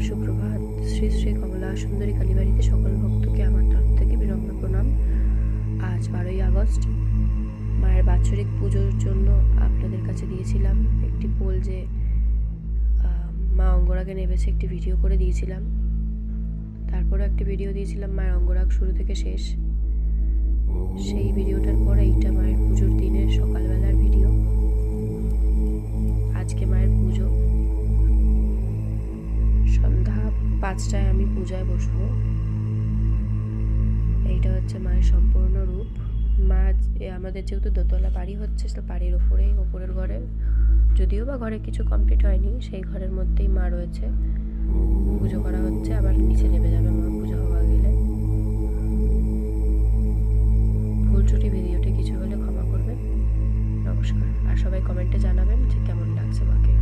সুপ্রভাত। শ্রী শ্রী কমলা সুন্দরী কালীবাড়িতে সকল ভক্তকে আমার তরফ থেকে বিনম্র প্রণাম। আজ 12ই আগস্ট, মায়ের বাৎসরিক পুজোর জন্য আপনাদের কাছে দিয়েছিলাম একটি পোল যে মা অঙ্গরাগে নেমেছে, একটি ভিডিও করে দিয়েছিলাম। তারপরে একটি ভিডিও দিয়েছিলাম মায়ের অঙ্গরাগ শুরু থেকে শেষ। সেই ভিডিওটার পরে এইটা মায়ের পুজোর দিনের সকালবেলার ভিডিও। আজকে মায়ের পুজো, সন্ধ্যা 5টায় আমি পূজায় বসবো। এইটা হচ্ছে মায়ের সম্পূর্ণ রূপ। মা আমাদের যেহেতু দোতলা বাড়ি হচ্ছে, তো বাড়ির ওপরের ঘরে, যদিও বা ঘরে কিছু কমপ্লিট হয়নি, সেই ঘরের মধ্যেই মা রয়েছে, পুজো করা হচ্ছে। আবার নিচে নেমে যাবে মা পুজো হওয়া গেলে। ভুল ত্রুটি ভিডিওটি কিছু হলে ক্ষমা করবেন। নমস্কার। আর সবাই কমেন্টে জানাবেন যে কেমন লাগছে মাকে।